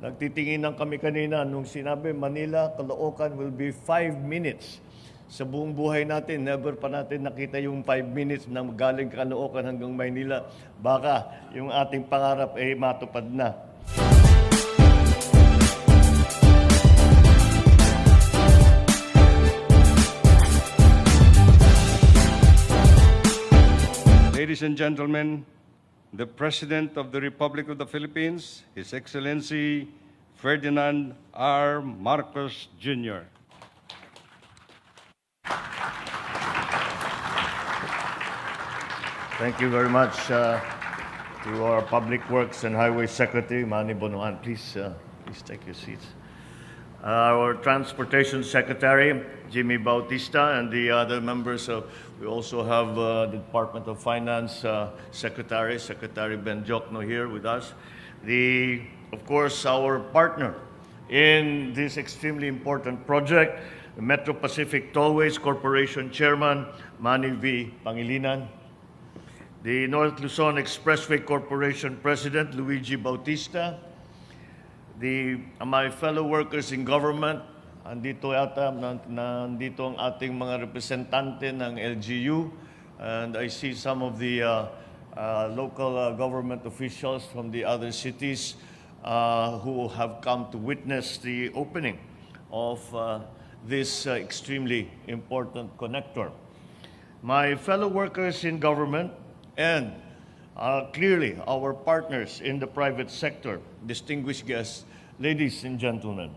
Nagtitinginan kami kanina nung sinabi Manila, Caloocan will be 5 minutes. Sa buong buhay natin, never pa natin nakita yung 5 minutes na galing Caloocan hanggang Maynila. Baka yung ating pangarap ay matupad na. Ladies and gentlemen, the President of the Republic of the Philippines, His Excellency Ferdinand R. Marcos Jr. Thank you very much to our Public Works and Highway Secretary, Manny Bonoan. Please take your seats. Our Transportation Secretary, Jimmy Bautista, and the other members we also have the Department of Finance Secretary Ben Jokno here with us. Of course, our partner in this extremely important project, the Metro Pacific Tollways Corporation Chairman, Manny V. Pangilinan. The North Luzon Expressway Corporation President, Luigi Bautista. My fellow workers in government, nandito ang ating mga representante ng LGU, and I see some of the local government officials from the other cities who have come to witness the opening of this extremely important connector. My fellow workers in government and clearly our partners in the private sector, distinguished guests, ladies and gentlemen.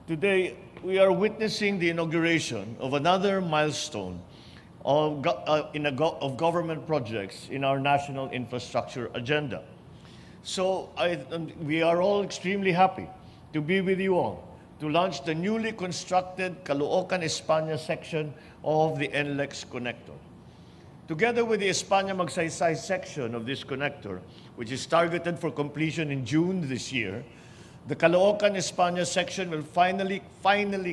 Today, we are witnessing the inauguration of another milestone of government projects in our national infrastructure agenda. So we are all extremely happy to be with you all to launch the newly constructed Caloocan-España section of the NLEX connector. Together with the España-Magsaysay section of this connector, which is targeted for completion in June this year, the Caloocan-España section will finally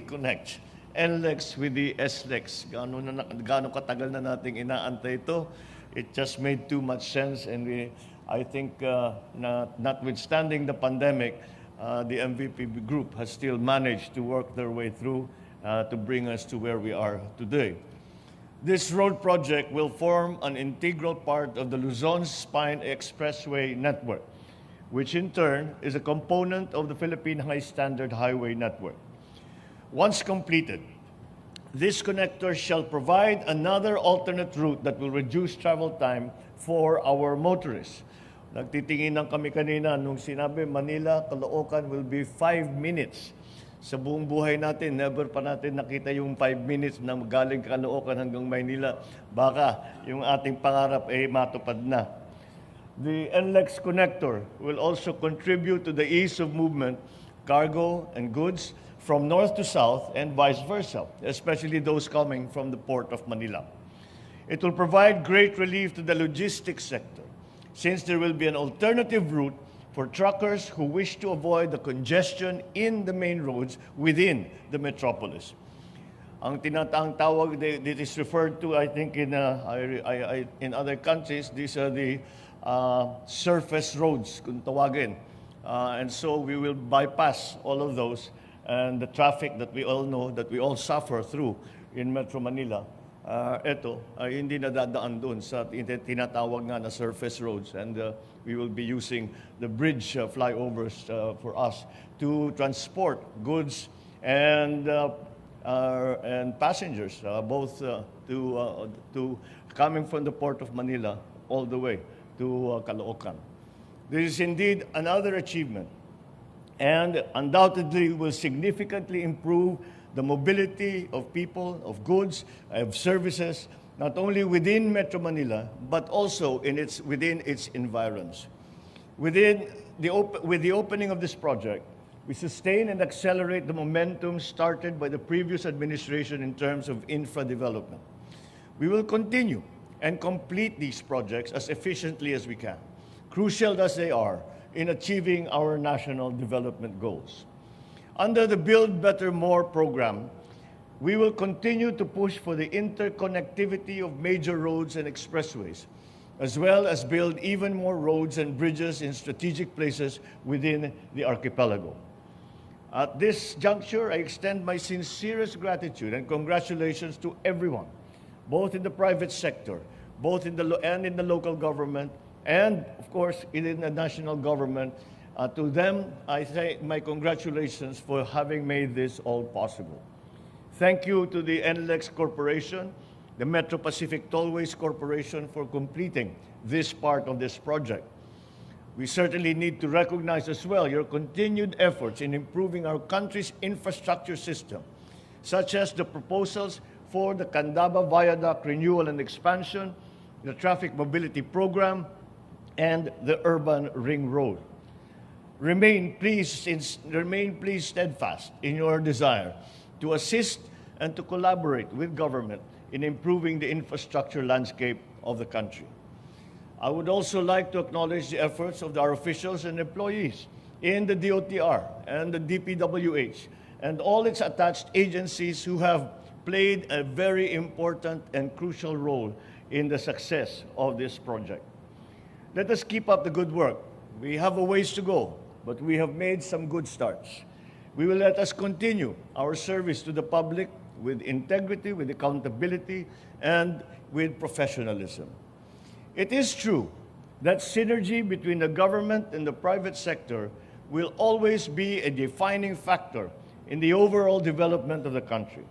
connect NLEX with the SLEX. Gaano katagal na nating inaantay ito. It just made too much sense, and I think notwithstanding the pandemic, the MVP group has still managed to work their way through to bring us to where we are today. This road project will form an integral part of the Luzon Spine Expressway network, which in turn is a component of the Philippine High Standard Highway network. Once completed, this connector shall provide another alternate route that will reduce travel time for our motorists. Nagtitinginan kami kanina nung sinabi Manila, Caloocan will be 5 minutes. Sa buong buhay natin, never pa natin nakita yung 5 minutes na galing Caloocan hanggang Maynila. Baka yung ating pangarap ay matupad na. The NLEX connector will also contribute to the ease of movement, cargo and goods from north to south and vice versa, especially those coming from the Port of Manila. It will provide great relief to the logistics sector, since there will be an alternative route for truckers who wish to avoid the congestion in the main roads within the metropolis. Ang tawag, it is referred to, I think, in other countries, these are the surface roads, kung tawagin. And so we will bypass all of those, and the traffic that we all know, that we all suffer through in Metro Manila, ito ay hindi nadadaan doon sa tinatawag nga na surface roads, and we will be using the bridge flyovers for us to transport goods and passengers, both to coming from the Port of Manila all the way to Caloocan. This is indeed another achievement, and undoubtedly will significantly improve the mobility of people, of goods, of services, not only within Metro Manila, but also within its environs. With the opening of this project, we sustain and accelerate the momentum started by the previous administration in terms of infra development. We will continue and complete these projects as efficiently as we can, crucial as they are in achieving our national development goals. Under the Build Better More program, we will continue to push for the interconnectivity of major roads and expressways as well as build even more roads and bridges in strategic places within the archipelago. At this juncture, I extend my sincerest gratitude and congratulations to everyone, both in the private sector, both in the local government, and of course in the national government. To them, I say my congratulations for having made this all possible. Thank you to the NLEX Corporation, the Metro Pacific Tollways Corporation for completing this part of this project. We certainly need to recognize as well your continued efforts in improving our country's infrastructure system, such as the proposals for the Candaba Viaduct renewal and expansion, the Traffic Mobility Program, and the Urban Ring Road. Remain please steadfast in your desire to assist and to collaborate with government in improving the infrastructure landscape of the country. I would also like to acknowledge the efforts of our officials and employees in the DOTR and the DPWH and all its attached agencies who have played a very important and crucial role in the success of this project. Let us keep up the good work. We have a ways to go, but we have made some good starts. We will let us continue our service to the public with integrity, with accountability, and with professionalism. It is true that synergy between the government and the private sector will always be a defining factor in the overall development of the country.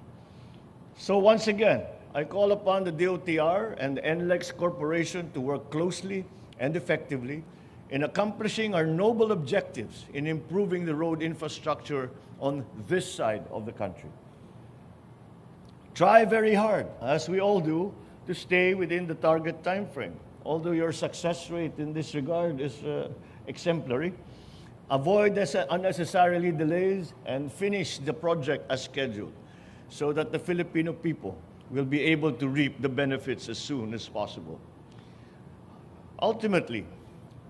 So once again, I call upon the DOTR and the NLEX Corporation to work closely and effectively in accomplishing our noble objectives in improving the road infrastructure on this side of the country. Try very hard, as we all do, to stay within the target time frame. Although your success rate in this regard is exemplary, avoid unnecessarily delays and finish the project as scheduled so that the Filipino people will be able to reap the benefits as soon as possible. Ultimately,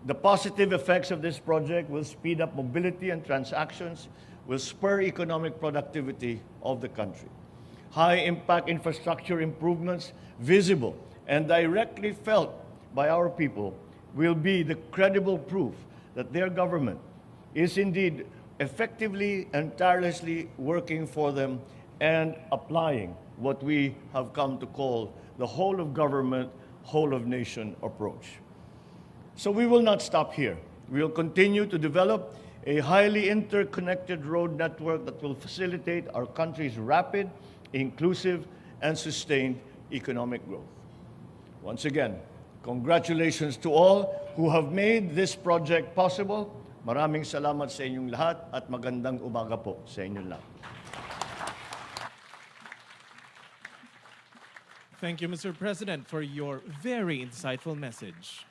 the positive effects of this project will speed up mobility and transactions, will spur economic productivity of the country. High-impact infrastructure improvements, visible and directly felt by our people, will be the credible proof that their government is indeed effectively and tirelessly working for them and applying what we have come to call the whole of government, whole of nation approach. So we will not stop here. We will continue to develop a highly interconnected road network that will facilitate our country's rapid, inclusive, and sustained economic growth. Once again, congratulations to all who have made this project possible. Maraming salamat sa inyong lahat at magandang umaga po sa inyong lahat. Thank you, Mr. President, for your very insightful message.